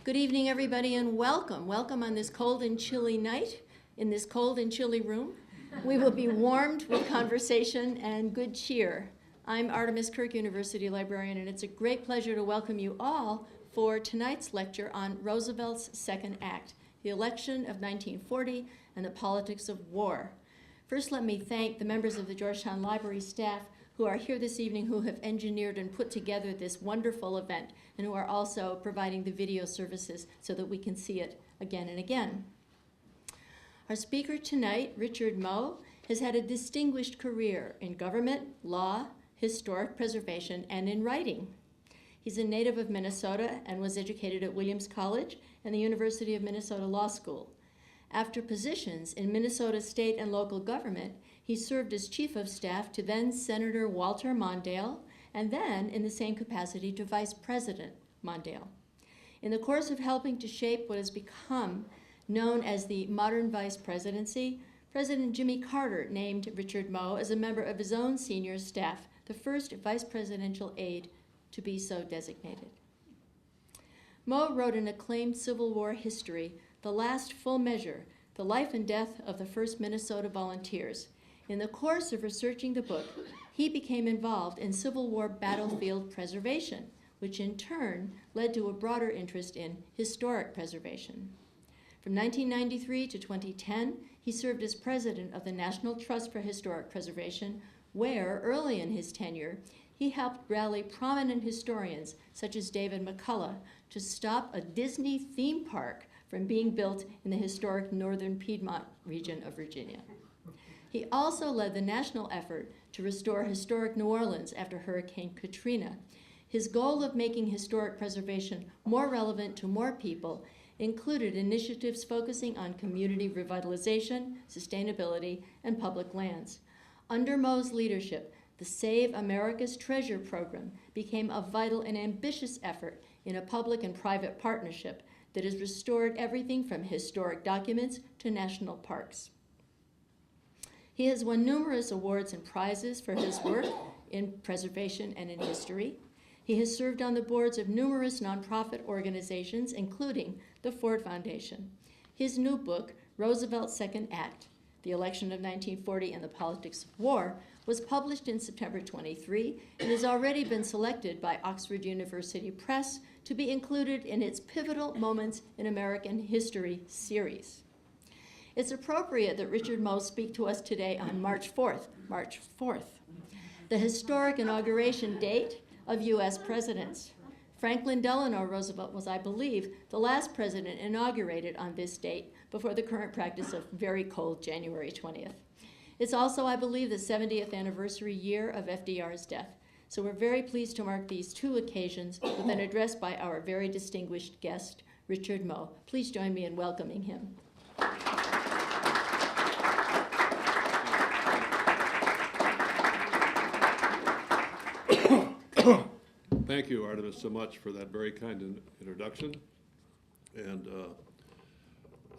Good evening, everybody, and welcome. Welcome on this cold and chilly night in this cold and chilly room. We will be warmed with conversation and good cheer. I'm Artemis Kirk, University Librarian, and it's a great pleasure to welcome you all for tonight's lecture on Roosevelt's Second Act, the election of 1940 and the politics of war. First, let me thank the members of the Georgetown Library staff who are here this evening, who have engineered and put together this wonderful event, and who are also providing the video services so that we can see it again and again. Our speaker tonight, Richard Moe, has had a distinguished career in government, law, historic preservation, and in writing. He's a native of Minnesota and was educated at Williams College and the University of Minnesota Law School. After positions in Minnesota state and local government, he served as chief of staff to then Senator Walter Mondale, and then in the same capacity to Vice President Mondale. In the course of helping to shape what has become known as the modern vice presidency, President Jimmy Carter named Richard Moe as a member of his own senior staff, the first vice presidential aide to be so designated. Moe wrote an acclaimed Civil War history, The Last Full Measure, The Life and Death of the First Minnesota Volunteers. In the course of researching the book, he became involved in Civil War battlefield preservation, which in turn led to a broader interest in historic preservation. From 1993 to 2010, he served as president of the National Trust for Historic Preservation, where, early in his tenure, he helped rally prominent historians, such as David McCullough, to stop a Disney theme park from being built in the historic northern Piedmont region of Virginia. He also led the national effort to restore historic New Orleans after Hurricane Katrina. His goal of making historic preservation more relevant to more people included initiatives focusing on community revitalization, sustainability, and public lands. Under Moe's leadership, the Save America's Treasure program became a vital and ambitious effort in a public and private partnership that has restored everything from historic documents to national parks. He has won numerous awards and prizes for his work in preservation and in history. He has served on the boards of numerous nonprofit organizations, including the Ford Foundation. His new book, Roosevelt's Second Act, The Election of 1940 and the Politics of War, was published in September 23 and has already been selected by Oxford University Press to be included in its Pivotal Moments in American History series. It's appropriate that Richard Moe speak to us today on March 4th, the historic inauguration date of U.S. presidents. Franklin Delano Roosevelt was, I believe, the last president inaugurated on this date before the current practice of very cold January 20th. It's also, I believe, the 70th anniversary year of FDR's death. So we're very pleased to mark these two occasions with an address by our very distinguished guest, Richard Moe. Please join me in welcoming him. Thank you, Artemis, so much for that very kind introduction. And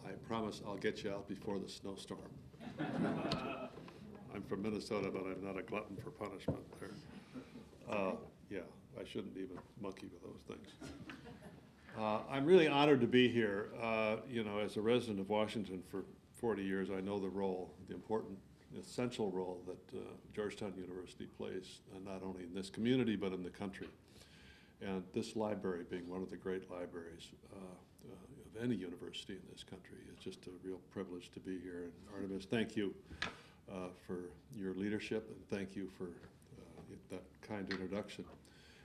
I promise I'll get you out before the snowstorm. I'm from Minnesota, but I'm not a glutton for punishment there. Yeah, I shouldn't even monkey with those things. I'm really honored to be here. You know, as a resident of Washington for 40 years, I know the role, the important, essential role that Georgetown University plays, not only in this community, but in the country. And this library, being one of the great libraries of any university in this country, is just a real privilege to be here. And Artemis, thank you for your leadership, and thank you for that kind introduction.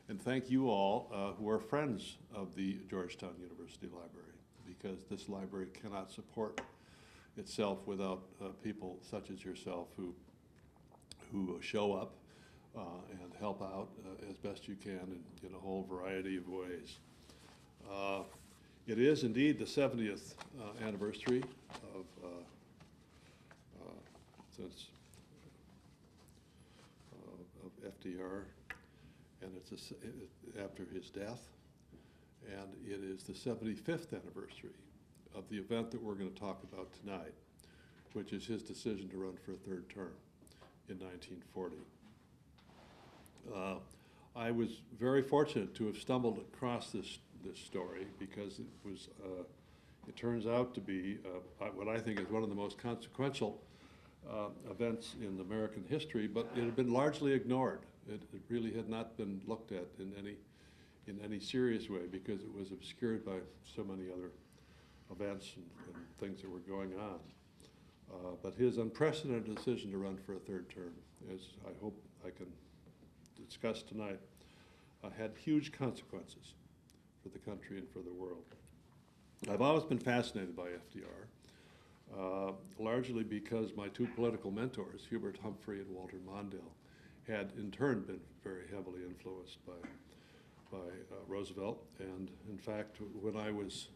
And thank you all who are friends of the Georgetown University Library, because this library cannot support itself without people such as yourself who show up and help out as best you can in a whole variety of ways. It is indeed the 70th anniversary of FDR, and it's after his death, and it is the 75th anniversary of the event that we're going to talk about tonight, which is his decision to run for a third term in 1940. I was very fortunate to have stumbled across this this story because it turns out to be what I think is one of the most consequential events in American history, but it had been largely ignored. It really had not been looked at in any serious way because it was obscured by so many other events and things that were going on. But his unprecedented decision to run for a third term, as I hope I can discuss tonight, had huge consequences for the country and for the world. I've always been fascinated by FDR, largely because my two political mentors, Hubert Humphrey and Walter Mondale, had in turn been very heavily influenced by Roosevelt. And in fact, when I was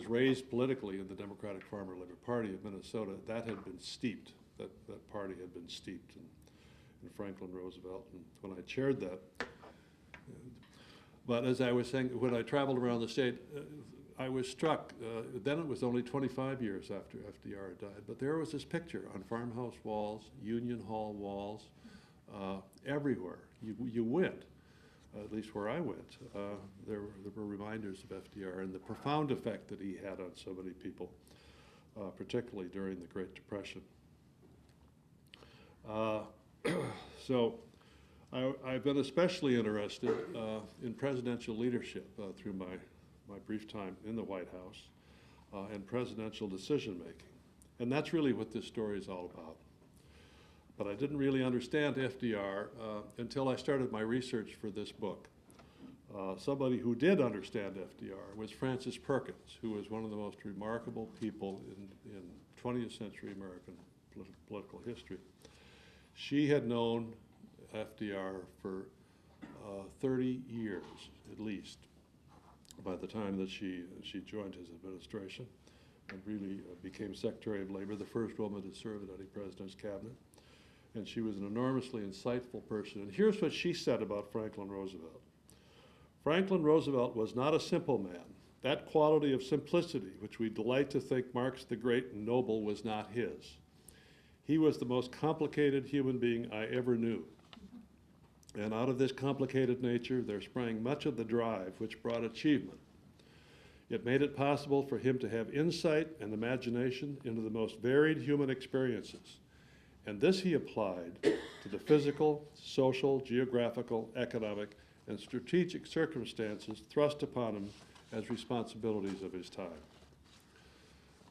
raised politically in the Democratic Farmer Labor Party of Minnesota, that had been steeped, that party had been steeped in Franklin Roosevelt. And when I chaired that, but as I was saying, when I traveled around the state, I was struck, then it was only 25 years after FDR had died, but there was this picture on farmhouse walls, Union Hall walls, everywhere. You went, at least where I went, there were reminders of FDR and the profound effect that he had on so many people, particularly during the Great Depression. So I've been especially interested in presidential leadership through my brief time in the White House and presidential decision-making. And that's really what this story is all about. But I didn't really understand FDR until I started my research for this book. Somebody who did understand FDR was Frances Perkins, who was one of the most remarkable people in 20th century American political history. She had known FDR for 30 years, at least, by the time that she joined his administration and really became Secretary of Labor, the first woman to serve in any president's cabinet. And she was an enormously insightful person. And here's what she said about Franklin Roosevelt. Franklin Roosevelt was not a simple man. That quality of simplicity, which we delight to think marks the great and noble, was not his. He was the most complicated human being I ever knew. And out of this complicated nature, there sprang much of the drive which brought achievement. It made it possible for him to have insight and imagination into the most varied human experiences. And this he applied to the physical, social, geographical, economic, and strategic circumstances thrust upon him as responsibilities of his time.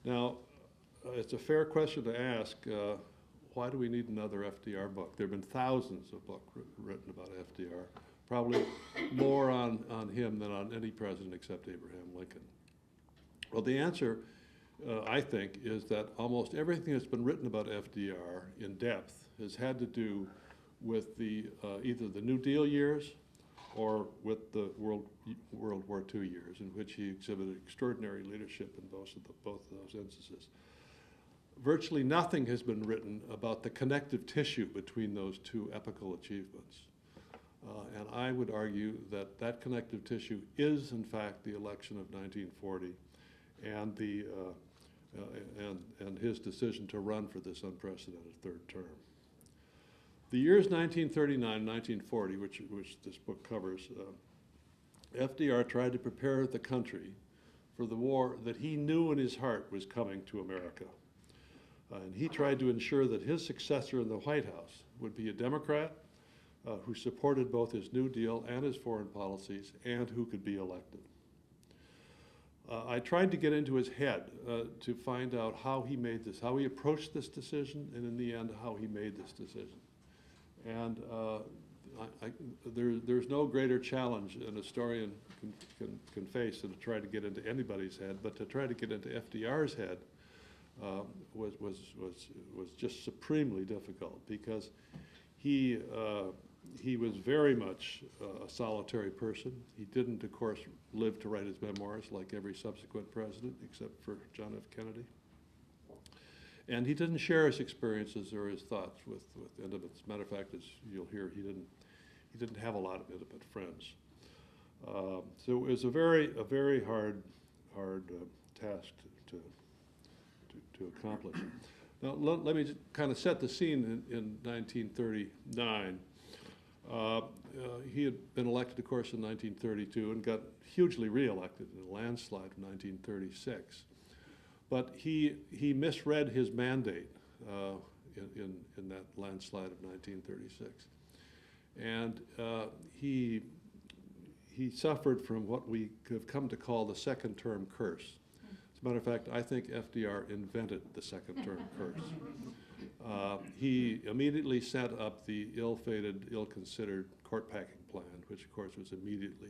Now, it's a fair question to ask, why do we need another FDR book? There have been thousands of books written about FDR, probably more on him than on any president except Abraham Lincoln. Well, the answer, I think, is that almost everything that's been written about FDR in depth has had to do with the either the New Deal years or with the World War II years, in which he exhibited extraordinary leadership in both of those instances. Virtually nothing has been written about the connective tissue between those two epical achievements. And I would argue that that connective tissue is, in fact, the election of 1940 and and his decision to run for this unprecedented third term. The years 1939 and 1940, which this book covers, FDR tried to prepare the country for the war that he knew in his heart was coming to America. And he tried to ensure that his successor in the White House would be a Democrat who supported both his New Deal and his foreign policies and who could be elected. I tried to get into his head to find out how he made this, how he approached this decision, and in the end, how he made this decision. And there's no greater challenge an historian can face than to try to get into anybody's head, but to try to get into FDR's head was just supremely difficult because he was very much a solitary person. He didn't, of course, live to write his memoirs like every subsequent president, except for John F. Kennedy. And he didn't share his experiences or his thoughts with intimates. Matter of fact, as you'll hear, he didn't have a lot of intimate friends. So it was a very hard task to accomplish. Now let me just kind of set the scene in 1939. He had been elected, of course, in 1932 and got hugely reelected in a landslide in 1936. But he misread his mandate in that landslide of 1936. And he suffered from what we have come to call the second term curse. As a matter of fact, I think FDR invented the second term curse. He immediately set up the ill-fated, ill-considered court packing plan, which of course was immediately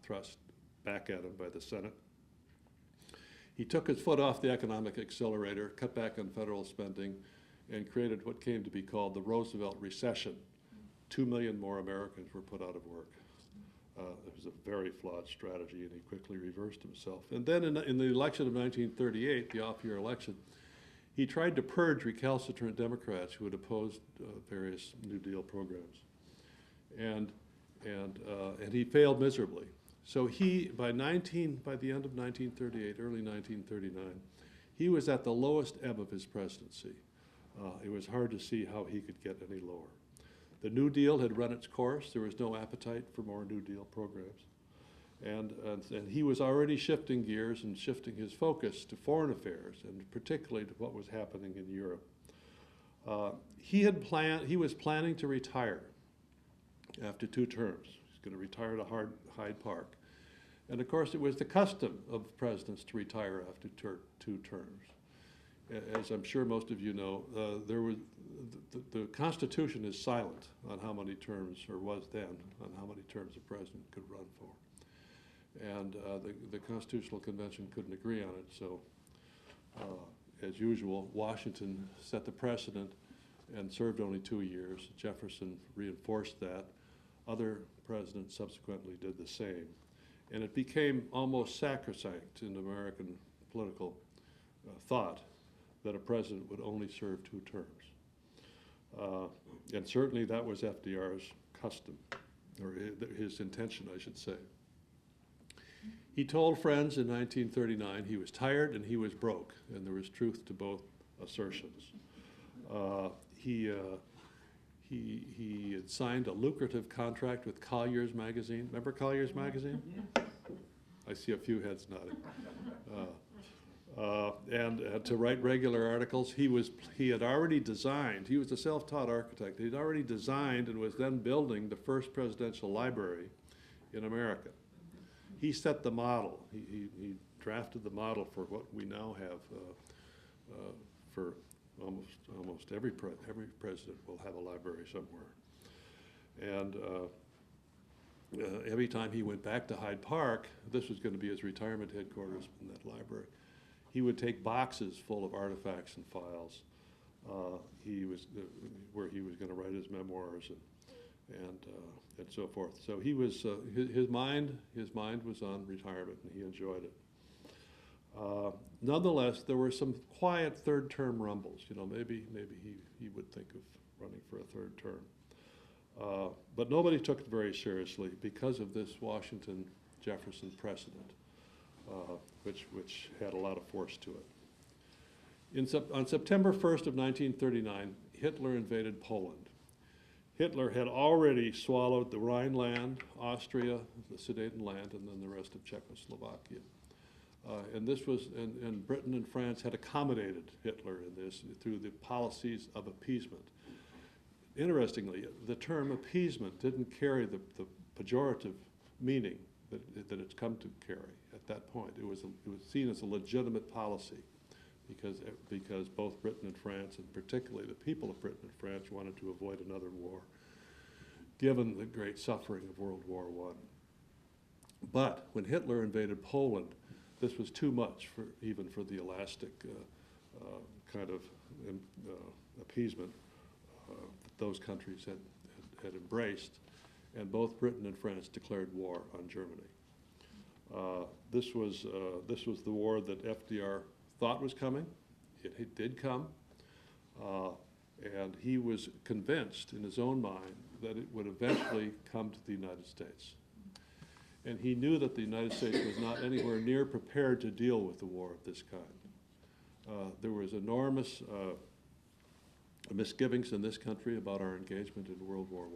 thrust back at him by the Senate. He took his foot off the economic accelerator, cut back on federal spending, and created what came to be called the Roosevelt recession. 2 million more Americans were put out of work. It was a very flawed strategy, and he quickly reversed himself. And then in the election of 1938, the off-year election, he tried to purge recalcitrant Democrats who had opposed various New Deal programs. And he failed miserably. So by the end of 1938, early 1939, he was at the lowest ebb of his presidency. It was hard to see how he could get any lower. The New Deal had run its course. There was no appetite for more New Deal programs. And he was already shifting gears and shifting his focus to foreign affairs, and particularly to what was happening in Europe. He was planning to retire after 2 terms. He's going to retire to Hyde Park. And of course, it was the custom of presidents to retire after 2 terms. As I'm sure most of you know, the Constitution is silent on how many terms, or was then, on how many terms a president could run for. And the Constitutional Convention couldn't agree on it, so as usual, Washington set the precedent and served only 2 years. Jefferson reinforced that. Other presidents subsequently did the same. And it became almost sacrosanct in American political thought that a president would only serve 2 terms. And certainly that was FDR's custom, or his intention, I should say. He told friends in 1939 he was tired and he was broke, and there was truth to both assertions. He had signed a lucrative contract with Collier's magazine. Remember Collier's magazine? I see a few heads nodding. And to write regular articles. He had already designed, he was a self-taught architect, he'd already designed and was then building the first presidential library in America. He set the model. He drafted the model for what we now have for almost every president will have a library somewhere. And every time he went back to Hyde Park, this was going to be his retirement headquarters in that library. He would take boxes full of artifacts and files. Where he was going to write his memoirs and so forth. So he was his mind was on retirement, and he enjoyed it. Nonetheless, there were some quiet third-term rumbles. You know, maybe he would think of running for a 3rd term. But nobody took it very seriously because of this Washington-Jefferson precedent, which had a lot of force to it. On September 1st of 1939, Hitler invaded Poland. Hitler had already swallowed the Rhineland, Austria, the Sudetenland, and then the rest of Czechoslovakia. And Britain and France had accommodated Hitler in this through the policies of appeasement. Interestingly, the term appeasement didn't carry the pejorative meaning that it's come to carry at that point. It was seen as a legitimate policy because both Britain and France, and particularly the people of Britain and France, wanted to avoid another war, given the great suffering of World War I. But when Hitler invaded Poland, this was too much even for the elastic kind of appeasement that those countries had embraced, and both Britain and France declared war on Germany. This was the war that FDR thought was coming. It did come, and he was convinced in his own mind that it would eventually come to the United States. And he knew that the United States was not anywhere near prepared to deal with a war of this kind. There was enormous misgivings in this country about our engagement in World War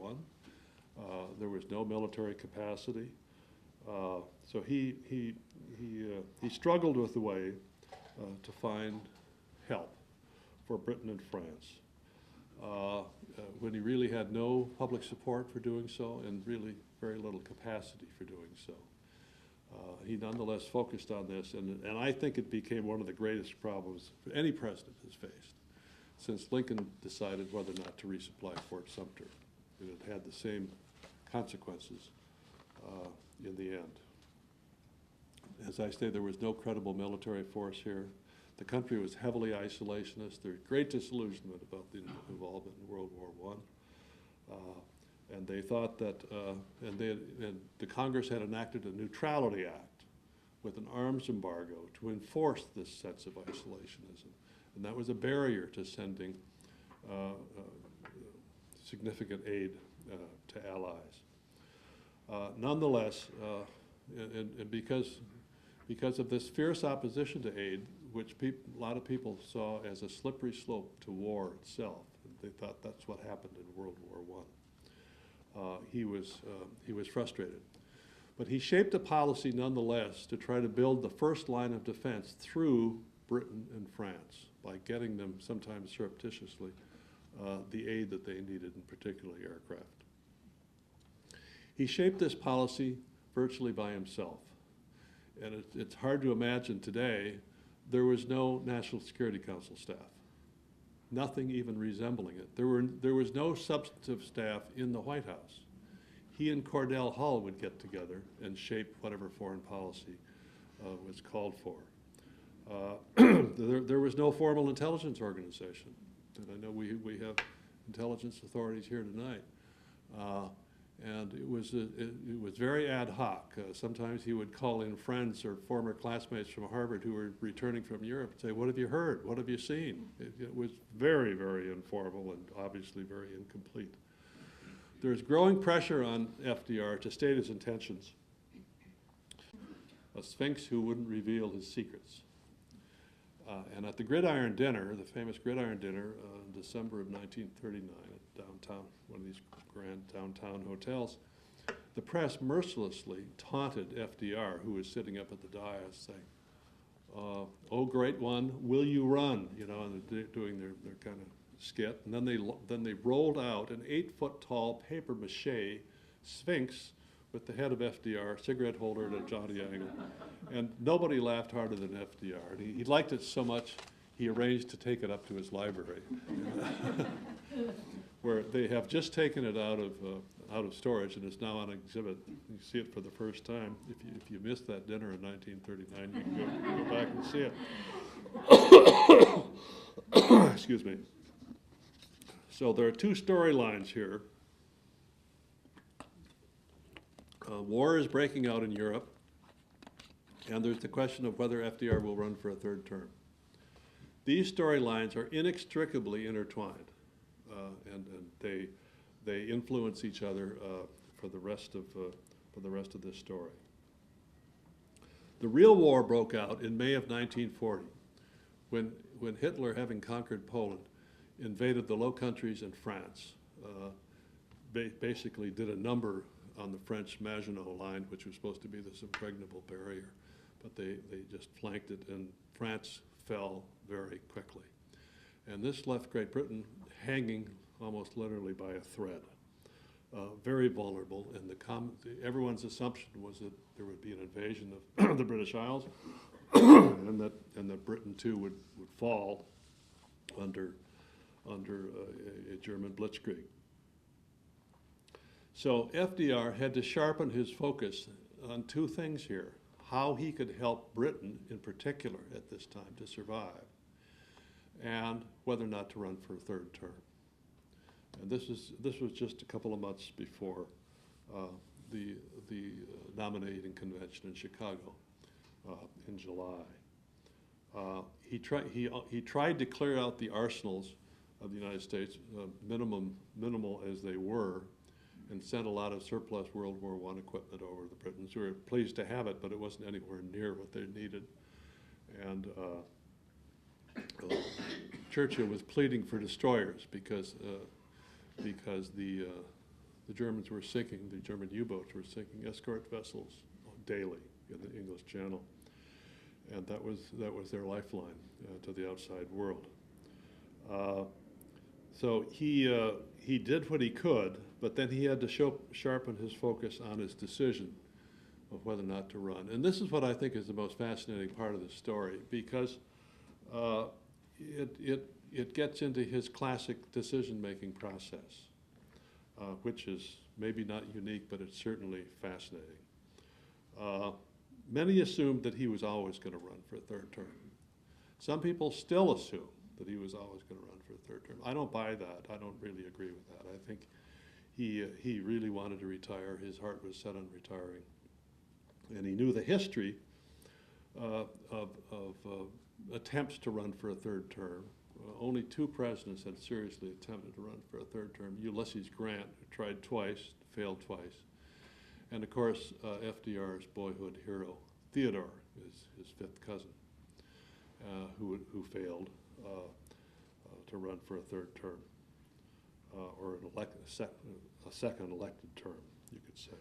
I. There was no military capacity. So he struggled with the way to find help for Britain and France when he really had no public support for doing so and really very little capacity for doing so. He nonetheless focused on this, and I think it became one of the greatest problems any president has faced since Lincoln decided whether or not to resupply Fort Sumter. And it had the same consequences in the end. As I say, there was no credible military force here. The country was heavily isolationist. There was great disillusionment about the involvement in World War I. And they thought that, and the Congress had enacted a Neutrality Act with an arms embargo to enforce this sense of isolationism. And that was a barrier to sending significant aid to allies. Nonetheless, and because of this fierce opposition to aid, which a lot of people saw as a slippery slope to war itself, they thought that's what happened in World War I. He was frustrated. But he shaped a policy nonetheless to try to build the first line of defense through Britain and France by getting them, sometimes surreptitiously, the aid that they needed, in particularly aircraft. He shaped this policy virtually by himself. And it's hard to imagine today, there was no National Security Council staff. Nothing even resembling it. There was no substantive staff in the White House. He and Cordell Hull would get together and shape whatever foreign policy was called for. There was no formal intelligence organization. And I know we have intelligence authorities here tonight. And it was very ad hoc. Sometimes he would call in friends or former classmates from Harvard who were returning from Europe and say, "What have you heard? What have you seen?" It was very, very informal and obviously very incomplete. There's growing pressure on FDR to state his intentions. A sphinx who wouldn't reveal his secrets. And at the Gridiron Dinner, the famous Gridiron Dinner in December of 1939 at downtown, one of these grand downtown hotels, the press mercilessly taunted FDR, who was sitting up at the dais, saying, "Oh, great one, will you run?" You know, and they're doing their kind of skit. And then they rolled out an 8-foot-tall paper mache sphinx with the head of FDR, cigarette holder at a jaunty angle. And nobody laughed harder than FDR. And he liked it so much, he arranged to take it up to his library, where they have just taken it out of storage, and it's now on exhibit. You see it for the first time. If you missed that dinner in 1939, you can go back and see it. Excuse me. So there are two storylines here. War is breaking out in Europe, and there's the question of whether FDR will run for a third term. These storylines are inextricably intertwined, and they influence each other for the rest of this story. The real war broke out in May of 1940, when Hitler, having conquered Poland, invaded the Low Countries and France. Basically did a number on the French Maginot Line, which was supposed to be this impregnable barrier, but they just flanked it, and France fell very quickly. And this left Great Britain hanging almost literally by a thread, very vulnerable, and everyone's assumption was that there would be an invasion of the British Isles, and that Britain too would fall under a German blitzkrieg. So FDR had to sharpen his focus on two things here: how he could help Britain in particular at this time to survive, and whether or not to run for a third term. And this was just a couple of months before the nominating convention in Chicago in July. He tried to clear out the arsenals of the United States, minimal as they were, and sent a lot of surplus World War I equipment over. The Britons who were pleased to have it, but it wasn't anywhere near what they needed. And Churchill was pleading for destroyers because the the Germans were sinking, the German U-boats were sinking escort vessels daily in the English Channel. And that was their lifeline to the outside world. So he did what he could, but then he had to sharpen his focus on his decision of whether or not to run. And this is what I think is the most fascinating part of the story, because it gets into his classic decision-making process, which is maybe not unique, but it's certainly fascinating. Many assumed that he was always going to run for a third term. Some people still assume that he was always going to run for a third term. I don't buy that. I don't really agree with that. I think he really wanted to retire. His heart was set on retiring. And he knew the history of attempts to run for a third term. Only 2 presidents had seriously attempted to run for a third term. Ulysses Grant, who tried twice, failed twice. And of course, FDR's boyhood hero, Theodore, is his 5th cousin, who failed to run for a third term, or a second elected term, you could say.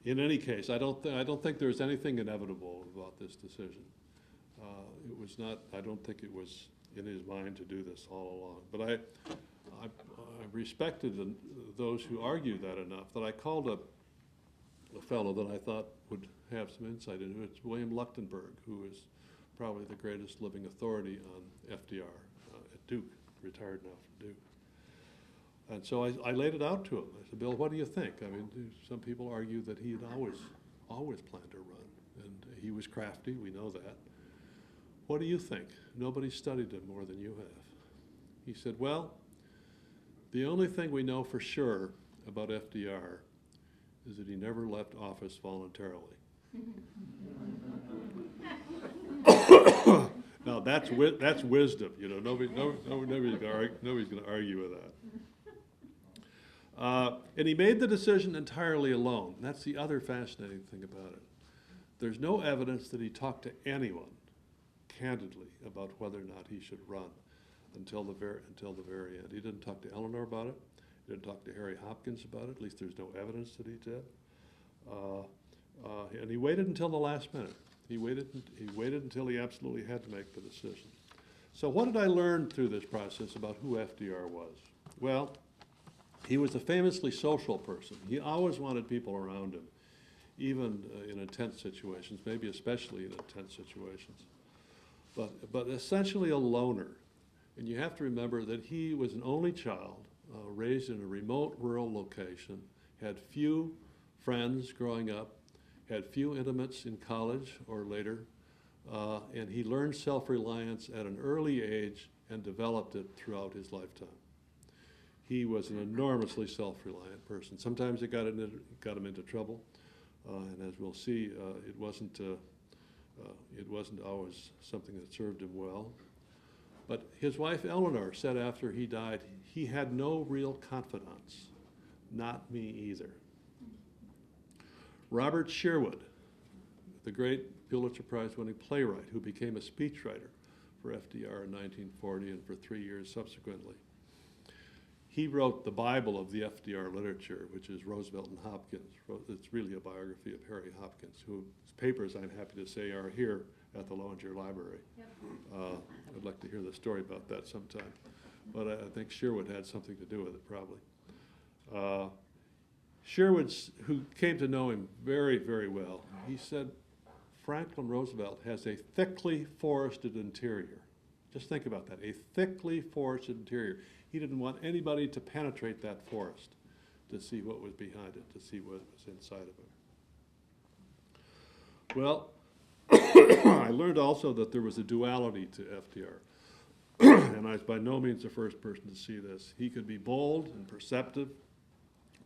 In any case, I don't think there's anything inevitable about this decision. It was not. I don't think it was in his mind to do this all along. But I respected those who argued that enough that I called up a fellow that I thought would have some insight into it. It's William Leuchtenberg, who is probably the greatest living authority on FDR at Duke, retired now from Duke. And so I laid it out to him. I said, Bill, what do you think? I mean, some people argue that he had always planned to run, and he was crafty, we know that. What do you think? Nobody studied him more than you have. He said, well, the only thing we know for sure about FDR is that he never left office voluntarily. Now that's wisdom, you know. Nobody's going to argue with that. And he made the decision entirely alone. That's the other fascinating thing about it. There's no evidence that he talked to anyone candidly about whether or not he should run until the very end. He didn't talk to Eleanor about it. He didn't talk to Harry Hopkins about it. At least there's no evidence that he did. And he waited until the last minute. He waited until he absolutely had to make the decision. So what did I learn through this process about who FDR was? Well, he was a famously social person. He always wanted people around him, even in intense situations, maybe especially in intense situations. But essentially a loner. And you have to remember that he was an only child, raised in a remote rural location, had few friends growing up, had few intimates in college or later, and he learned self-reliance at an early age and developed it throughout his lifetime. He was an enormously self-reliant person. Sometimes it got him into trouble, and as we'll see, it wasn't always something that served him well. But his wife Eleanor said after he died, he had no real confidants. Not me either. Robert Sherwood, the great Pulitzer Prize winning playwright who became a speechwriter for FDR in 1940 and for 3 years subsequently. He wrote the Bible of the FDR literature, which is Roosevelt and Hopkins. It's really a biography of Harry Hopkins, whose papers, I'm happy to say, are here at the Lowinger Library. Yep. I'd like to hear the story about that sometime. But I think Sherwood had something to do with it, probably. Sherwood, who came to know him very, very well, he said, Franklin Roosevelt has a thickly forested interior. Just think about that, a thickly forested interior. He didn't want anybody to penetrate that forest to see what was behind it, to see what was inside of it. Well, I learned also that there was a duality to FDR. And I was by no means the first person to see this. He could be bold and perceptive,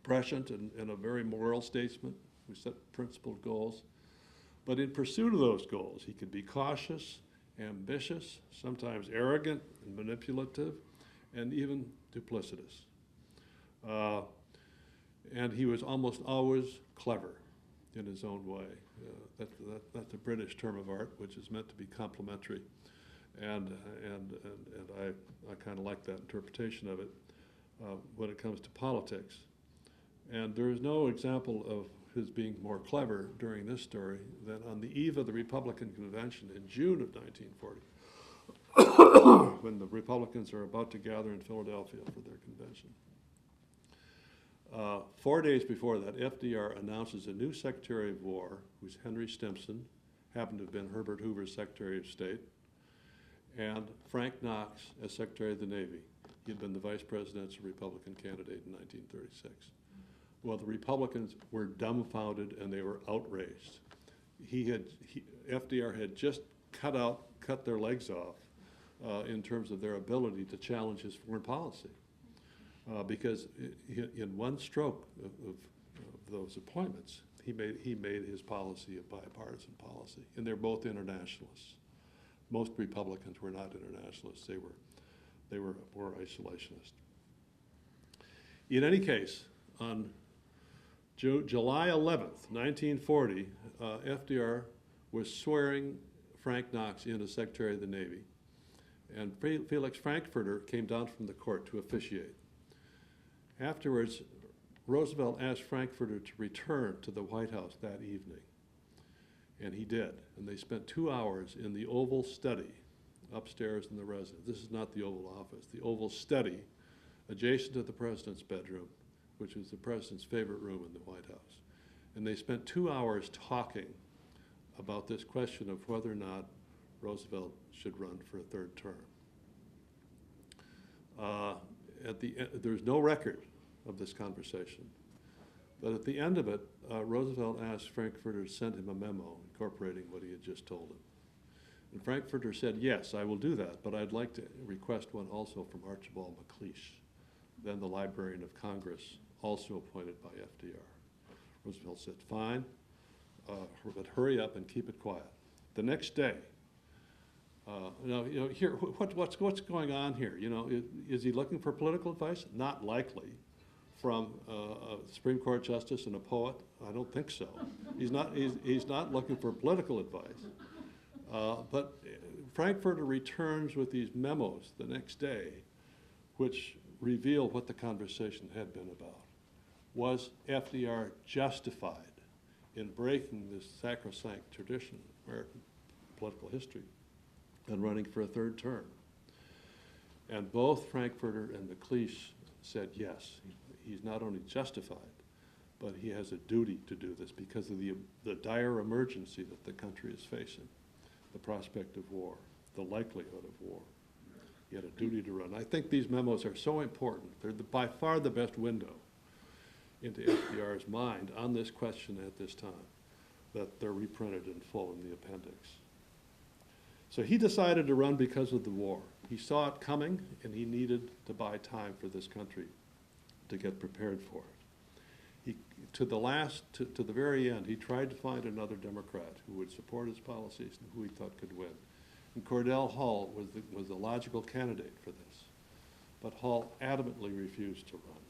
prescient, and a very moral statesman who set principled goals. But in pursuit of those goals, he could be cautious, ambitious, sometimes arrogant and manipulative, and even duplicitous. And he was almost always clever in his own way. That's a British term of art, which is meant to be complimentary. And I kind of like that interpretation of it when it comes to politics. And there is no example of his being more clever during this story than on the eve of the Republican convention in June of 1940, when the Republicans are about to gather in Philadelphia for their convention. 4 days before that, FDR announces a new Secretary of War, who's Henry Stimson, happened to have been Herbert Hoover's Secretary of State, and Frank Knox as Secretary of the Navy. He had been the vice presidential Republican candidate in 1936. Well, the Republicans were dumbfounded and they were outraged. FDR had just cut their legs off in terms of their ability to challenge his foreign policy. Because in one stroke of those appointments, he made his policy a bipartisan policy, and they're both internationalists. Most Republicans were not internationalists; they were more isolationist. In any case, on July 11th, 1940, FDR was swearing Frank Knox in as Secretary of the Navy, and Felix Frankfurter came down from the court to officiate. Afterwards, Roosevelt asked Frankfurter to return to the White House that evening, and he did. And they spent 2 hours in the Oval Study upstairs in the residence. This is not the Oval Office. The Oval Study, adjacent to the president's bedroom, which was the president's favorite room in the White House. And they spent 2 hours talking about this question of whether or not Roosevelt should run for a third term. There's no record of this conversation, but at the end of it, Roosevelt asked Frankfurter to send him a memo incorporating what he had just told him. And Frankfurter said, yes, I will do that, but I'd like to request one also from Archibald MacLeish, then the Librarian of Congress, also appointed by FDR. Roosevelt said, fine, but hurry up and keep it quiet. The next day, here, what's going on here? Is he looking for political advice? Not likely. From a Supreme Court justice and a poet? I don't think so. He's not looking for political advice. But Frankfurter returns with these memos the next day, which reveal what the conversation had been about. Was FDR justified in breaking this sacrosanct tradition of American political history and running for a third term? And both Frankfurter and MacLeish said yes. He's not only justified, but he has a duty to do this because of the dire emergency that the country is facing, the prospect of war, the likelihood of war. He had a duty to run. I think these memos are so important. They're by far the best window into FDR's mind on this question at this time, that they're reprinted in full in the appendix. So he decided to run because of the war. He saw it coming, and he needed to buy time for this country to get prepared for it. To the very end, he tried to find another Democrat who would support his policies and who he thought could win. And Cordell Hull was the logical candidate for this. But Hull adamantly refused to run.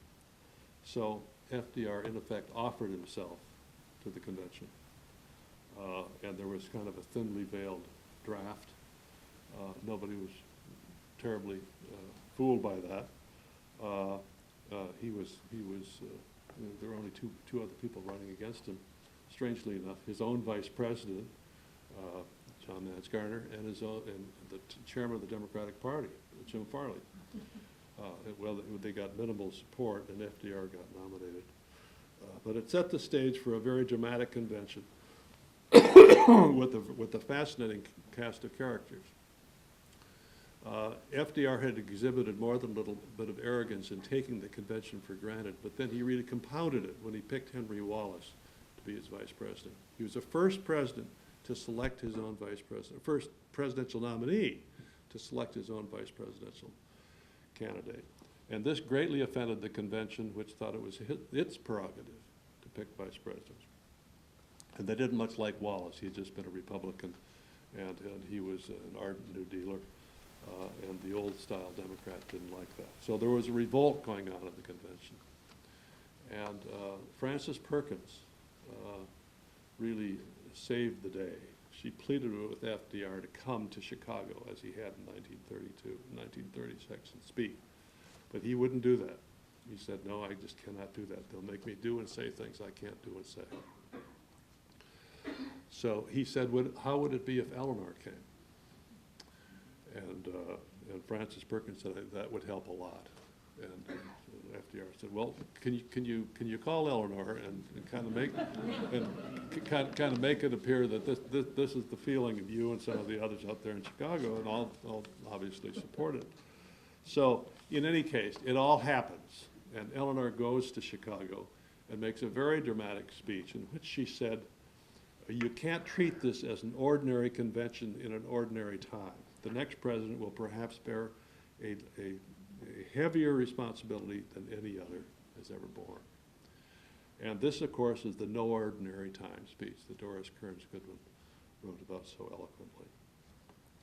So FDR, in effect, offered himself to the convention. And there was kind of a thinly veiled draft. Nobody was terribly fooled by that. There were only two other people running against him, strangely enough. His own vice president, John Nance Garner, and the chairman of the Democratic Party, Jim Farley. Well, they got minimal support, and FDR got nominated. But it set the stage for a very dramatic convention with a fascinating cast of characters. FDR had exhibited more than a little bit of arrogance in taking the convention for granted, but then he really compounded it when he picked Henry Wallace to be his vice president. He was the first president to select his own vice president, first presidential nominee to select his own vice presidential candidate. And this greatly offended the convention, which thought it was its prerogative to pick vice presidents. And they didn't much like Wallace. He had just been a Republican, and he was an ardent New Dealer. And the old-style Democrat didn't like that. So there was a revolt going on at the convention. And Frances Perkins really saved the day. She pleaded with FDR to come to Chicago, as he had in 1932, 1936, and speak. But he wouldn't do that. He said, no, I just cannot do that. They'll make me do and say things I can't do and say. So he said, how would it be if Eleanor came? And Francis Perkins said, that would help a lot. And FDR said, well, can you call Eleanor and kind of make it appear that this is the feeling of you and some of the others out there in Chicago, and I'll obviously support it. So in any case, it all happens, and Eleanor goes to Chicago and makes a very dramatic speech in which she said, you can't treat this as an ordinary convention in an ordinary time. The next president will perhaps bear a heavier responsibility than any other has ever borne. And this, of course, is the No Ordinary Time speech that Doris Kearns Goodwin wrote about so eloquently.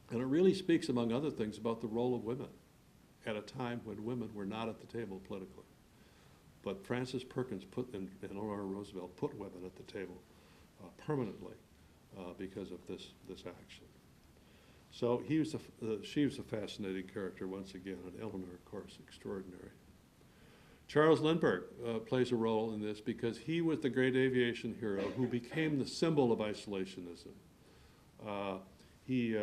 And it really speaks, among other things, about the role of women at a time when women were not at the table politically. But Francis Perkins and Eleanor Roosevelt put women at the table permanently because of this action. So she was a fascinating character once again, and Eleanor, of course, extraordinary. Charles Lindbergh plays a role in this because he was the great aviation hero who became the symbol of isolationism. He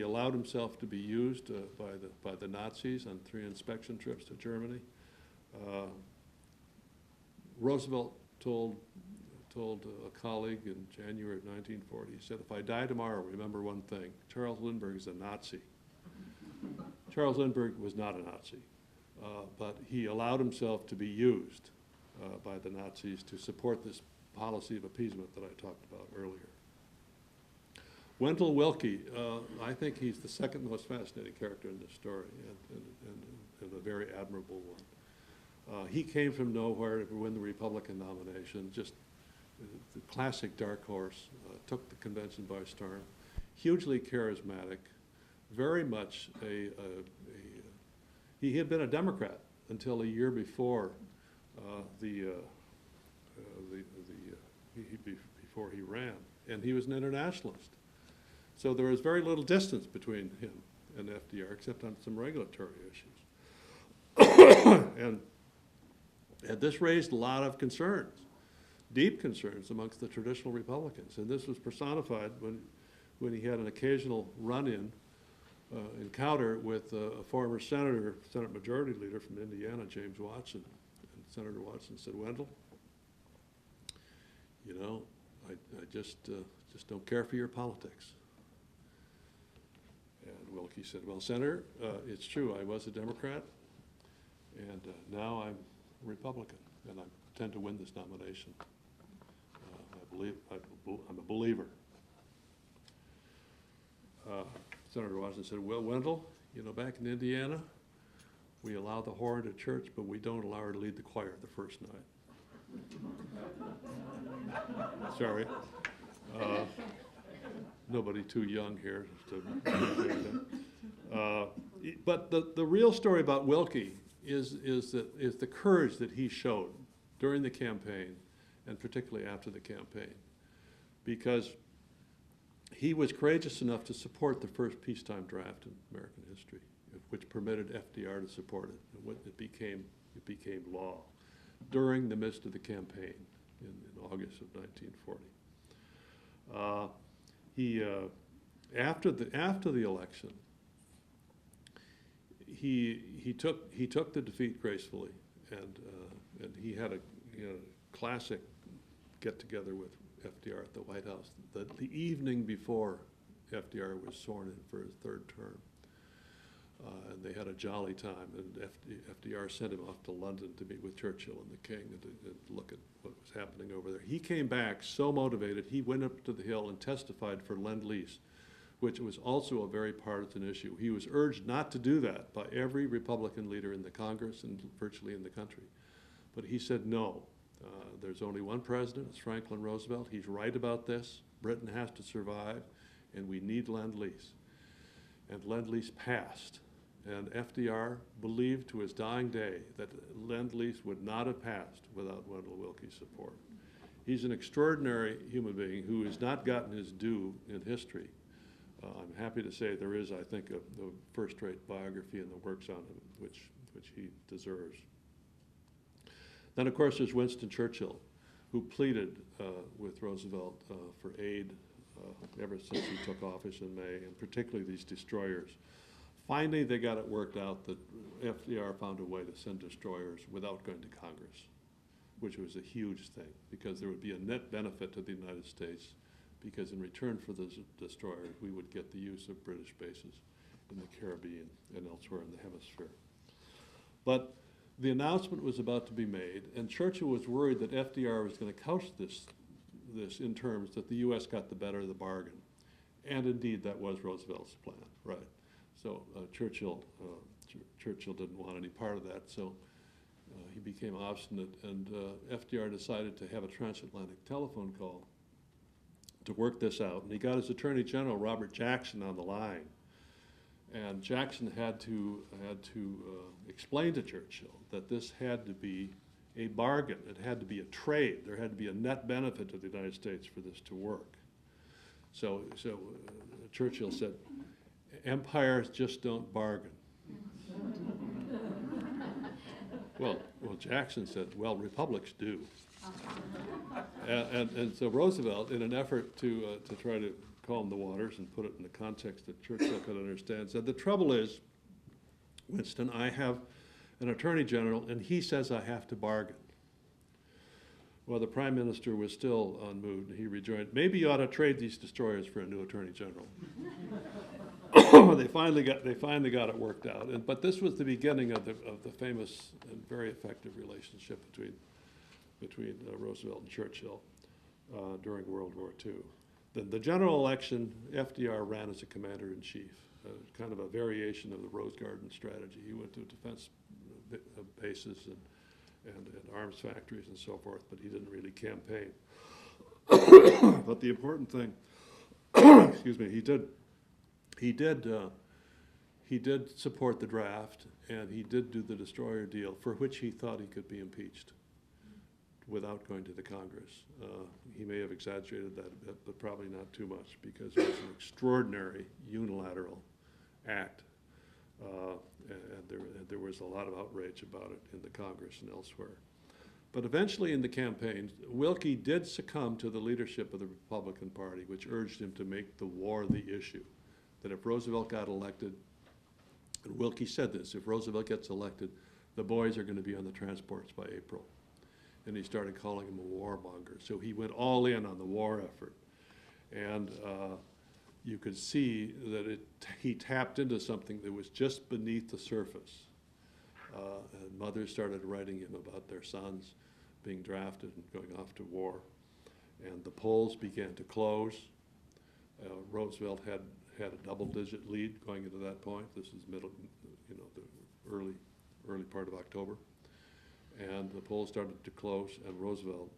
allowed himself to be used by the Nazis on 3 inspection trips to Germany. Roosevelt told a colleague in January of 1940, he said, if I die tomorrow, remember one thing, Charles Lindbergh is a Nazi. Charles Lindbergh was not a Nazi, but he allowed himself to be used by the Nazis to support this policy of appeasement that I talked about earlier. Wendell Willkie, I think he's the second most fascinating character in this story, and a very admirable one. He came from nowhere to win the Republican nomination, just the classic dark horse, took the convention by storm, hugely charismatic, very much he had been a Democrat until a year before before he ran, and he was an internationalist. So there was very little distance between him and FDR, except on some regulatory issues. And this raised a lot of concerns, deep concerns amongst the traditional Republicans. And this was personified when he had an occasional run-in encounter with a former senator, Senate Majority Leader from Indiana, James Watson. And Senator Watson said, Wendell, you know, I just don't care for your politics. And Willkie said, well, Senator, it's true, I was a Democrat, and now I'm a Republican, and I intend to win this nomination. I'm a believer. Senator Watson said, well, Wendell, you know, back in Indiana, we allow the whore into church, but we don't allow her to lead the choir the first night. Sorry. Nobody too young here. But the real story about Willkie is the courage that he showed during the campaign, and particularly after the campaign, because he was courageous enough to support the first peacetime draft in American history, which permitted FDR to support it, and it became law during the midst of the campaign in August of 1940. After the election, he took the defeat gracefully, and he had a classic get together with FDR at the White House the evening before FDR was sworn in for his 3rd term, and they had a jolly time. And FDR sent him off to London to meet with Churchill and the King and to look at what was happening over there. He came back so motivated, he went up to the Hill and testified for Lend-Lease, which was also a very partisan issue. He was urged not to do that by every Republican leader in the Congress and virtually in the country. But he said, no, there's only one president, it's Franklin Roosevelt. He's right about this. Britain has to survive, and we need Lend-Lease. And Lend-Lease passed. And FDR believed to his dying day that Lend-Lease would not have passed without Wendell Willkie's support. He's an extraordinary human being who has not gotten his due in history. I'm happy to say there is, I think, a first-rate biography in the works on him, which he deserves. Then, of course, there's Winston Churchill, who pleaded with Roosevelt for aid ever since he took office in May, and particularly these destroyers. Finally, they got it worked out that FDR found a way to send destroyers without going to Congress, which was a huge thing, because there would be a net benefit to the United States, because in return for the destroyers, we would get the use of British bases in the Caribbean and elsewhere in the hemisphere. But the announcement was about to be made, and Churchill was worried that FDR was going to couch this in terms that the U.S. got the better of the bargain. And indeed, that was Roosevelt's plan, right? So Churchill didn't want any part of that, so he became obstinate, and FDR decided to have a transatlantic telephone call to work this out. And he got his Attorney General, Robert Jackson, on the line. And Jackson had to explain to Churchill that this had to be a bargain. It had to be a trade. There had to be a net benefit to the United States for this to work. So Churchill said, empires just don't bargain. Well, Jackson said, well, republics do. And so Roosevelt, in an effort to try to calm the waters and put it in the context that Churchill could understand, said, the trouble is, Winston, I have an attorney general, and he says I have to bargain. Well, the prime minister was still unmoved, and he rejoined, maybe you ought to trade these destroyers for a new attorney general. They finally got it worked out, but this was the beginning of the famous and very effective relationship between Roosevelt and Churchill during World War II. The general election, FDR ran as a commander-in-chief, kind of a variation of the Rose Garden strategy. He went to defense bases and arms factories and so forth, but he didn't really campaign. But the important thing, excuse me, he did support the draft, and he did do the destroyer deal, for which he thought he could be impeached without going to the Congress. He may have exaggerated that a bit, but probably not too much, because it was an extraordinary unilateral act, and there was a lot of outrage about it in the Congress and elsewhere. But eventually in the campaign, Wilkie did succumb to the leadership of the Republican Party, which urged him to make the war the issue. That if Roosevelt got elected, and Wilkie said this, if Roosevelt gets elected, the boys are going to be on the transports by April. And he started calling him a warmonger. So he went all in on the war effort. And you could see that he tapped into something that was just beneath the surface. And mothers started writing him about their sons being drafted and going off to war. And the polls began to close. Roosevelt had a double-digit lead going into that point. This is the early part of October. And the polls started to close, and Roosevelt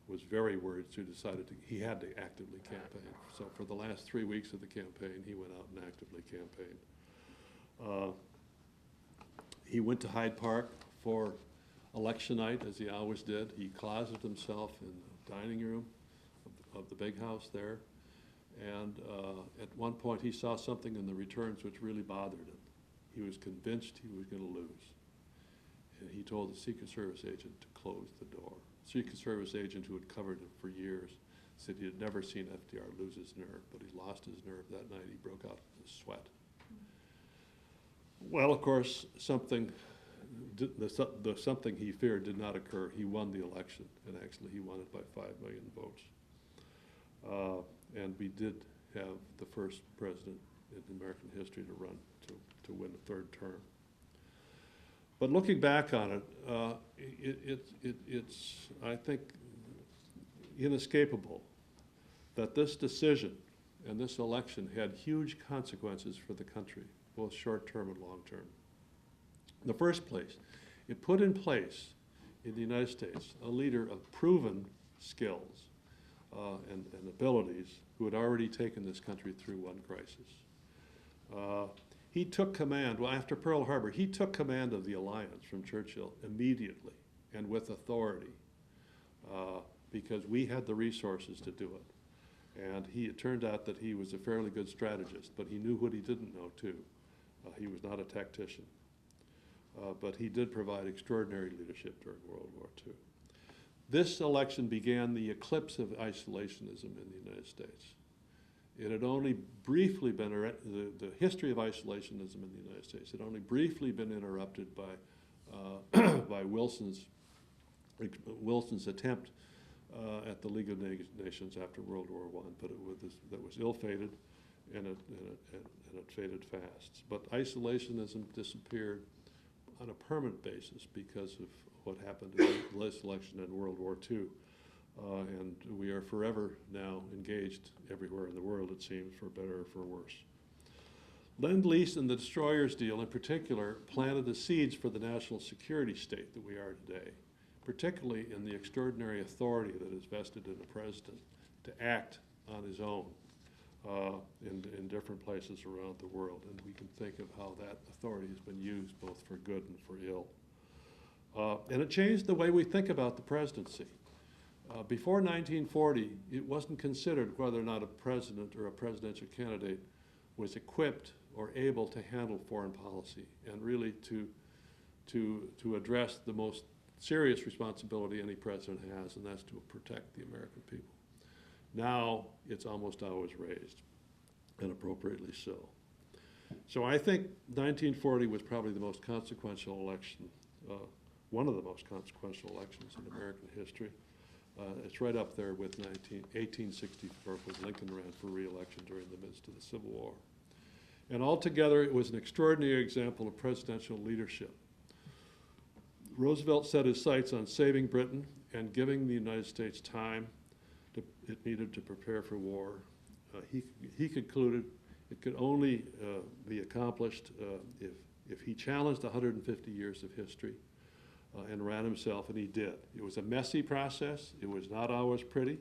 was very worried, so he decided he had to actively campaign. So for the last 3 weeks of the campaign, he went out and actively campaigned. He went to Hyde Park for election night, as he always did. He closeted himself in the dining room of the big house there. And at one point, he saw something in the returns which really bothered him. He was convinced he was going to lose. And he told the Secret Service agent to close the door. Secret Service agent who had covered him for years said he had never seen FDR lose his nerve, but he lost his nerve that night. He broke out in a sweat. Well, of course, something he feared did not occur. He won the election, and actually he won it by 5 million votes. And we did have the first president in American history to run to win a third term. But looking back on it, it's, I think, inescapable that this decision and this election had huge consequences for the country, both short-term and long-term. In the first place, it put in place in the United States a leader of proven skills and abilities who had already taken this country through one crisis. He took command, well, after Pearl Harbor, he took command of the alliance from Churchill immediately and with authority because we had the resources to do it. And it turned out that he was a fairly good strategist, but he knew what he didn't know too. He was not a tactician. But he did provide extraordinary leadership during World War II. This election began the eclipse of isolationism in the United States. It had only briefly been, the history of isolationism in the United States had only briefly been interrupted by, by Wilson's attempt at the League of Nations after World War I, but that was ill-fated, and it faded fast. But isolationism disappeared on a permanent basis because of what happened in this election in World War II. And we are forever now engaged everywhere in the world, it seems, for better or for worse. Lend-Lease and the Destroyers deal in particular planted the seeds for the national security state that we are today, particularly in the extraordinary authority that is vested in the president to act on his own in different places around the world. And we can think of how that authority has been used both for good and for ill. And it changed the way we think about the presidency. Before 1940, it wasn't considered whether or not a president or a presidential candidate was equipped or able to handle foreign policy and really to address the most serious responsibility any president has, and that's to protect the American people. Now, it's almost always raised, and appropriately so. So I think 1940 was probably the most consequential election, one of the most consequential elections in American history. It's right up there with 1864, when Lincoln ran for re-election during the midst of the Civil War. And altogether, it was an extraordinary example of presidential leadership. Roosevelt set his sights on saving Britain and giving the United States time it needed to prepare for war. He concluded it could only be accomplished if he challenged 150 years of history and ran himself, and he did. It was a messy process. It was not always pretty,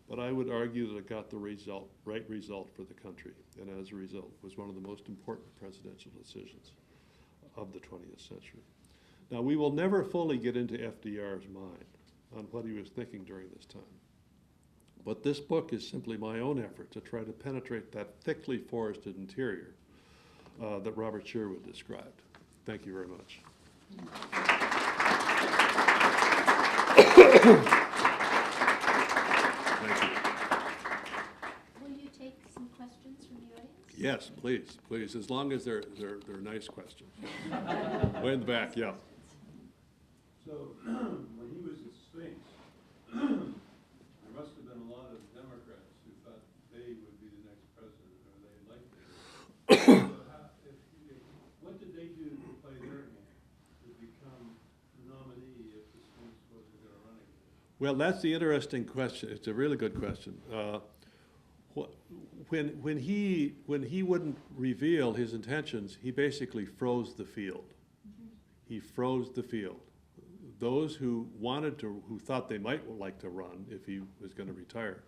but I would argue that it got the right result for the country, and as a result, was one of the most important presidential decisions of the 20th century. Now, we will never fully get into FDR's mind on what he was thinking during this time. But this book is simply my own effort to try to penetrate that thickly forested interior that Robert Sherwood described. Thank you very much. Thank you. Will you take some questions from the audience? Yes, please, as long as they're nice questions. Way in the back, yeah. So, when he was at Sphinx, there must have been a lot of Democrats who thought they would be the next president, or they liked it. What did they do to play their hand to become the nominee if the Sphinx wasn't going to run again? Well, that's the interesting question. It's a really good question. When he wouldn't reveal his intentions, he basically froze the field. He froze the field. Those who who thought they might like to run if he was going to retire,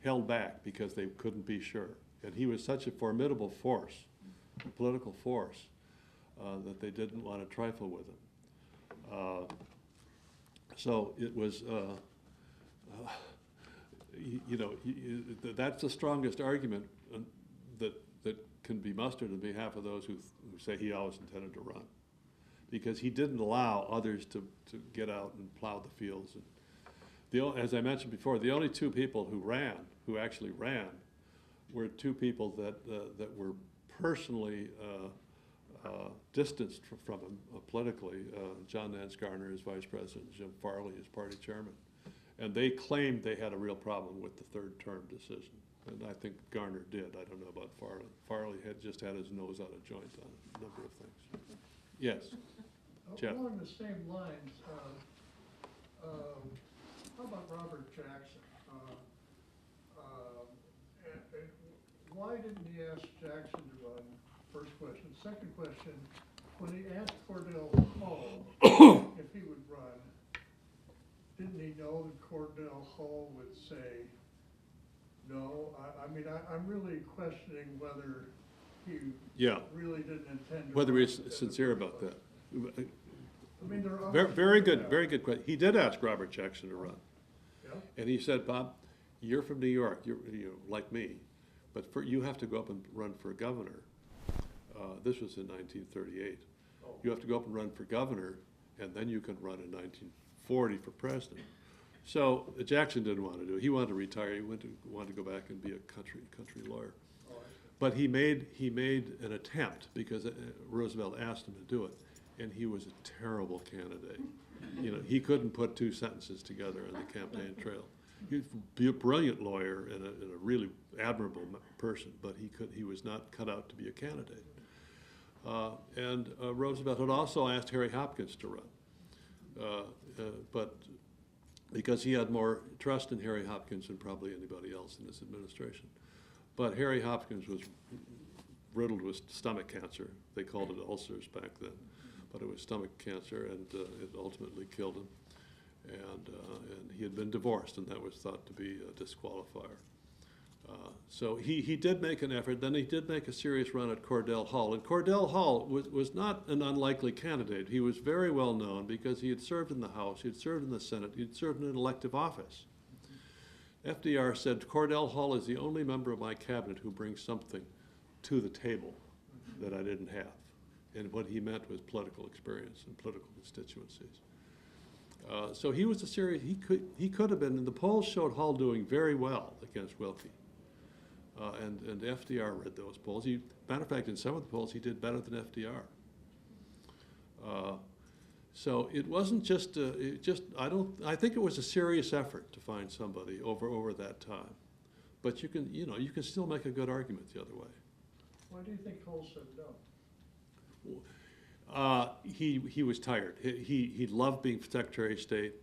held back because they couldn't be sure. And he was such a formidable force, a political force, that they didn't want to trifle with him. So it was, that's the strongest argument that can be mustered on behalf of those who say he always intended to run, because he didn't allow others to get out and plow the fields. And as I mentioned before, the only two people who actually ran, were two people that were personally distanced from him politically. John Nance Garner as vice president, Jim Farley as party chairman. And they claimed they had a real problem with the third term decision. And I think Garner did. I don't know about Farley. Farley had just had his nose out of joint on a number of things. Yes, Jeff. Along the same lines, how about Robert Jackson? And why didn't he ask Jackson to run? First question. Second question, when he asked Cordell Hull if he would run, didn't he know that Cordell Hull would say no? I'm really questioning whether he really didn't intend to. Whether he's sincere about that. I mean, there are Very good question. He did ask Robert Jackson to run. Yeah. And he said, Bob, you're from New York, you're like me, but you have to go up and run for governor. This was in 1938. You have to go up and run for governor, and then you can run in 1940 for president. So Jackson didn't want to do it. He wanted to retire. He wanted to go back and be a country lawyer. But he made an attempt because Roosevelt asked him to do it, and he was a terrible candidate. You know, he couldn't put two sentences together on the campaign trail. He was a brilliant lawyer and a really admirable person, but he was not cut out to be a candidate. And Roosevelt had also asked Harry Hopkins to run, but because he had more trust in Harry Hopkins than probably anybody else in his administration. But Harry Hopkins was riddled with stomach cancer. They called it ulcers back then, but it was stomach cancer, and it ultimately killed him. And he had been divorced, and that was thought to be a disqualifier. So he did make an effort. Then he did make a serious run at Cordell Hull. And Cordell Hull was not an unlikely candidate. He was very well known because he had served in the House, he had served in the Senate, he had served in an elective office. FDR said, Cordell Hull is the only member of my cabinet who brings something to the table that I didn't have. And what he meant was political experience and political constituencies. So he was a serious, he could have been, and the polls showed Hull doing very well against Wilkie. And FDR read those polls. Matter of fact, in some of the polls, he did better than FDR. So it wasn't just, I think it was a serious effort to find somebody over that time. But you can still make a good argument the other way. Why do you think Hull said no? He was tired. He loved being Secretary of State.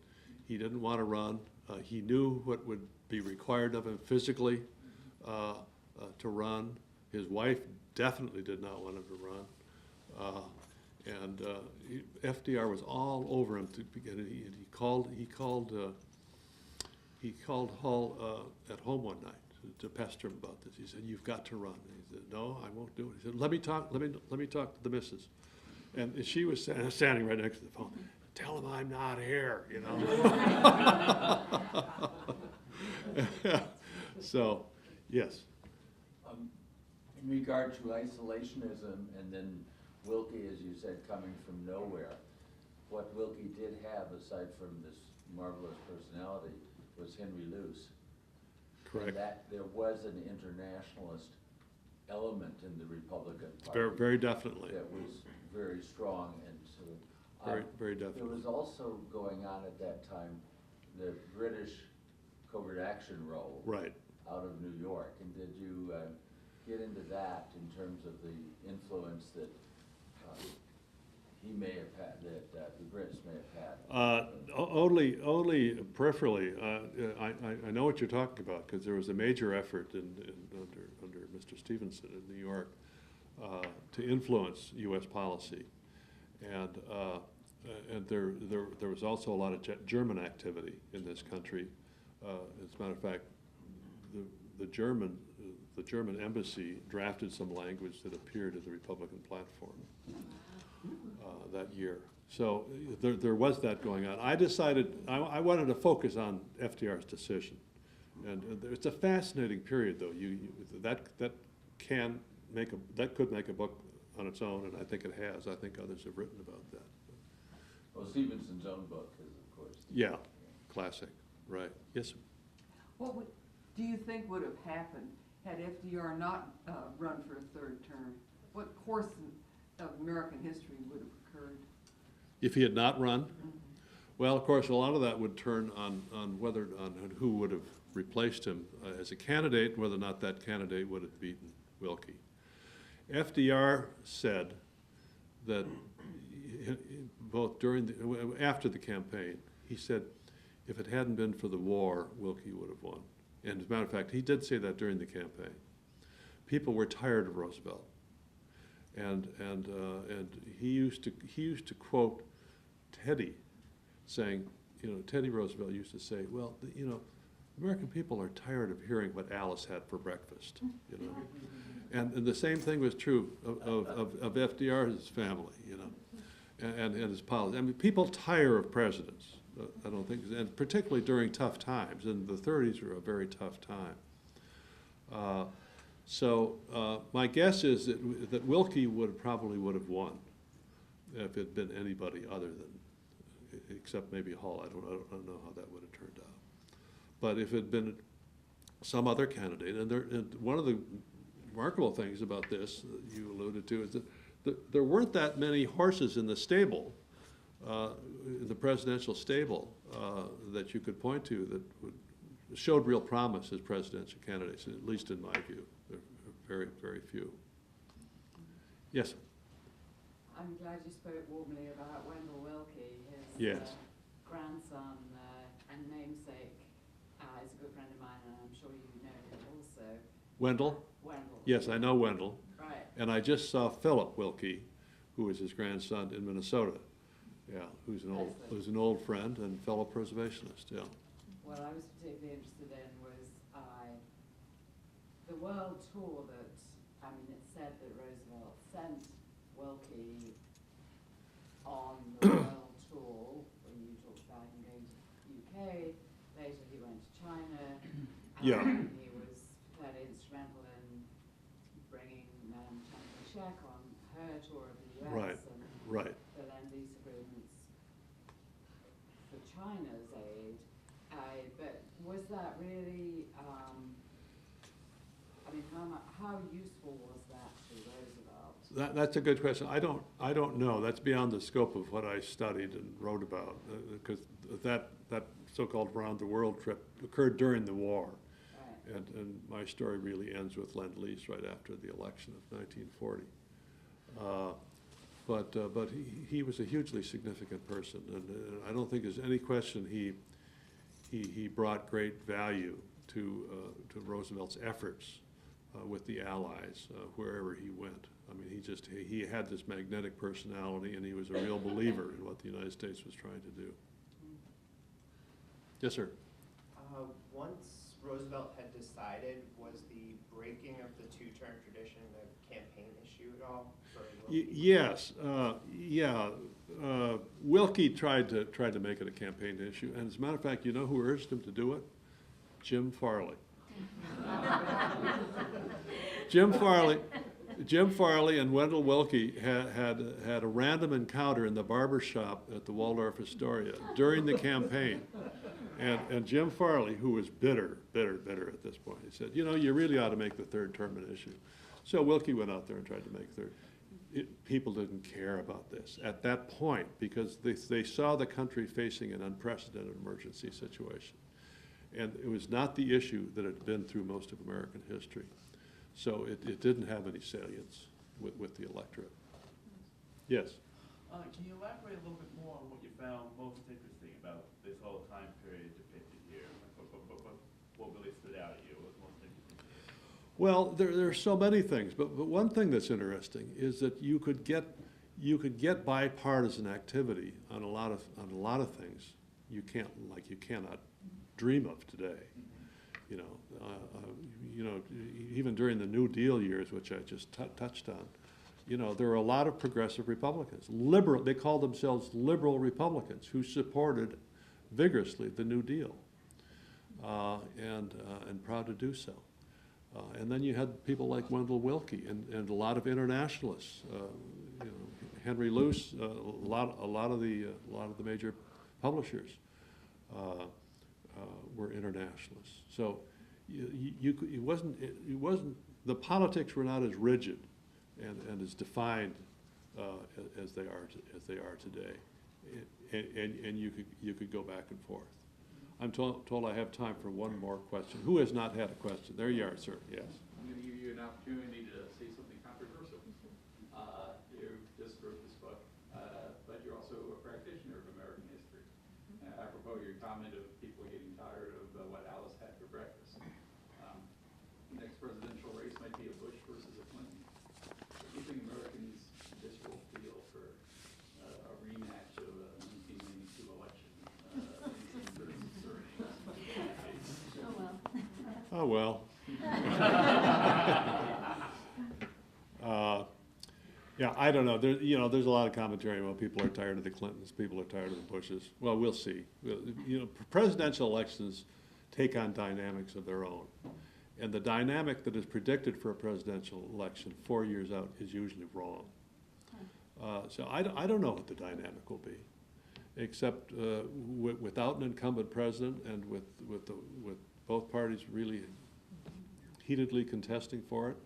He didn't want to run. He knew what would be required of him physically to run. His wife definitely did not want him to run. FDR was all over him to begin. He called Hull at home one night to pester him about this. He said, "You've got to run." And he said, "No, I won't do it." He said, "Let me talk to the missus." And she was standing right next to the phone. "Tell him I'm not here," you know. So, yes. In regard to isolationism and then Wilkie, as you said, coming from nowhere, what Wilkie did have, aside from this marvelous personality, was Henry Luce. Correct. And that there was an internationalist element in the Republican Party. Very, very definitely. That was very strong, and so. Very definitely. There was also going on at that time the British covert action role. Right. Out of New York, and did you get into that in terms of the influence that he may have had, that the Brits may have had? Only peripherally. I know what you're talking about because there was a major effort under Mr. Stevenson in New York to influence U.S. policy, and there was also a lot of German activity in this country. As a matter of fact, the German embassy drafted some language that appeared in the Republican platform that year. So there was that going on. I decided I wanted to focus on FDR's decision, and it's a fascinating period, though. That could make a book on its own, and I think it has. I think others have written about that. Well, Stevenson's own book is, of course. Yeah, classic. Right. Yes, sir. What do you think would have happened had FDR not run for a third term? What course of American history would have occurred? If he had not run? Well, of course, a lot of that would turn on who would have replaced him as a candidate, whether or not that candidate would have beaten Wilkie. FDR said that both after the campaign, he said, if it hadn't been for the war, Wilkie would have won. And as a matter of fact, he did say that during the campaign. People were tired of Roosevelt, and he used to quote Teddy, saying, Teddy Roosevelt used to say, well, American people are tired of hearing what Alice had for breakfast, and the same thing was true of FDR's family, and his policy. I mean, people tire of presidents. I don't think, and particularly during tough times, and the 30s were a very tough time. My guess is that Wilkie probably would have won if it had been anybody other than, except maybe Hall. I don't know how that would have turned out. But if it had been some other candidate, and one of the remarkable things about this that you alluded to is that there weren't that many horses in the stable, in the presidential stable, that you could point to that showed real promise as presidential candidates, at least in my view. There are very, very few. Yes? I'm glad you spoke warmly about Wendell Wilkie, his Yes. grandson and namesake. Is a good friend of mine, and I'm sure you know him also. Wendell? Wendell. Yes, I know Wendell. Right. And I just saw Philip Wilkie, who is his grandson in Minnesota. Yeah, who's an old friend and fellow preservationist, yeah. What I was particularly interested in was the world tour that, I mean, it said that Roosevelt sent Wilkie on the world tour when you talked about him going to the UK. Later he went to China. Yeah. And he was fairly instrumental in bringing Madame Chiang on her tour of the US. Right, And right. the Lend-Lease agreements for China's aid. But was that really, I mean, how useful was that to Roosevelt? That's a good question. I don't know. That's beyond the scope of what I studied and wrote about, because that so-called round the world trip occurred during the war. Right. And my story really ends with Lend-Lease right after the election of 1940. But he was a hugely significant person, and I don't think there's any question he brought great value to Roosevelt's efforts with the Allies wherever he went. I mean, he had this magnetic personality, and he was a real believer in what the United States was trying to do. Yes, sir. Once Roosevelt had decided, was the breaking of the two-term tradition a campaign issue at all for Wilkie? Yes, yeah. Wilkie tried to make it a campaign issue, and as a matter of fact, you know who urged him to do it? Jim Farley. Jim Farley and Wendell Wilkie had a random encounter in the barber shop at the Waldorf Astoria during the campaign. And Jim Farley, who was bitter at this point, he said, you know, you really ought to make the third term an issue. So Wilkie went out there and tried to make third. People didn't care about this at that point because they saw the country facing an unprecedented emergency situation. And it was not the issue that had been through most of American history. So it didn't have any salience with the electorate. Yes? Can you elaborate a little bit more on what you found most interesting about this whole time period depicted here? What really stood out at you? What was most interesting to you? Well, there are so many things, but one thing that's interesting is that you could get bipartisan activity on a lot of things you cannot dream of today. You know, even during the New Deal years, which I just touched on, you know, there were a lot of progressive Republicans, liberal. They called themselves liberal Republicans who supported vigorously the New Deal, and proud to do so. And then you had people like Wendell Wilkie and a lot of internationalists. You know, Henry Luce, a lot of the major publishers were internationalists. So it wasn't the politics were not as rigid and as defined as they are today, and you could go back and forth. I'm told I have time for one more question. Who has not had a question? There you are, sir. Yes. I'm going to give you an opportunity to say something controversial. You just wrote this book, but you're also a practitioner of American history. Apropos your comment of people getting tired of what Alice had for breakfast. The next presidential race might be a Bush versus a Clinton. Do you think Americans this will feel for a rematch of a 1992 election? Oh, well. Oh, well. Yeah, I don't know. There's a lot of commentary about people are tired of the Clintons, people are tired of the Bushes. Well, we'll see. Presidential elections take on dynamics of their own. And the dynamic that is predicted for a presidential election 4 years out is usually wrong. So I don't know what the dynamic will be, except without an incumbent president and with both parties really heatedly contesting for it,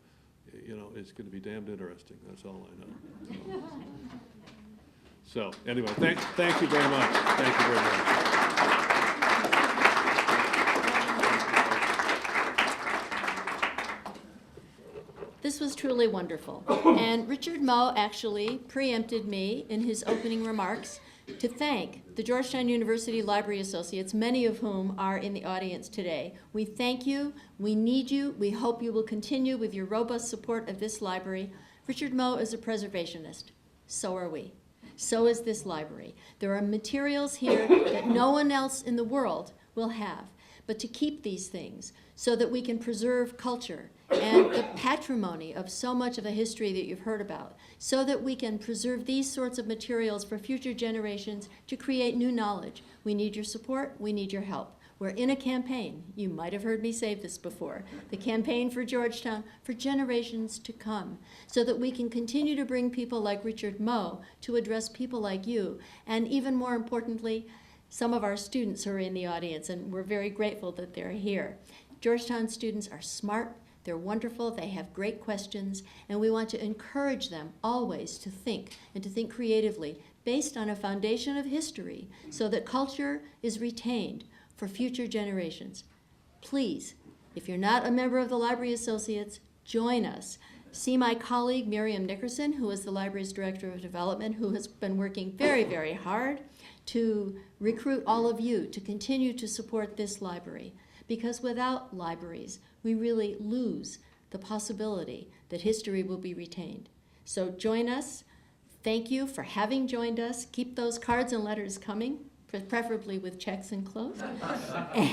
it's going to be damned interesting. That's all I know. So anyway, thank you very much. Thank you very much. This was truly wonderful. And Richard Moe actually preempted me in his opening remarks to thank the Georgetown University Library Associates, many of whom are in the audience today. We thank you, we need you, we hope you will continue with your robust support of this library. Richard Moe is a preservationist. So are we. So is this library. There are materials here that no one else in the world will have, but to keep these things so that we can preserve culture and the patrimony of so much of the history that you've heard about, so that we can preserve these sorts of materials for future generations to create new knowledge. We need your support, we need your help. We're in a campaign. You might have heard me say this before. The campaign for Georgetown for generations to come, so that we can continue to bring people like Richard Moe to address people like you, and even more importantly, some of our students who are in the audience, and we're very grateful that they're here. Georgetown students are smart, they're wonderful, they have great questions, and we want to encourage them always to think, and to think creatively, based on a foundation of history, so that culture is retained for future generations. Please, if you're not a member of the Library Associates, join us. See my colleague Miriam Nickerson, who is the library's Director of Development, who has been working very, very hard to recruit all of you to continue to support this library. Because without libraries, we really lose the possibility that history will be retained. So join us. Thank you for having joined us. Keep those cards and letters coming, preferably with checks enclosed.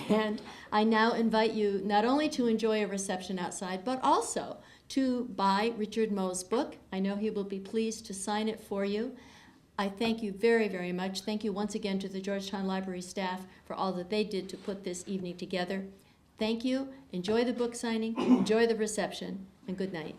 And I now invite you not only to enjoy a reception outside, but also to buy Richard Moe's book. I know he will be pleased to sign it for you. I thank you very, very much. Thank you once again to the Georgetown Library staff for all that they did to put this evening together. Thank you. Enjoy the book signing, enjoy the reception, and good night.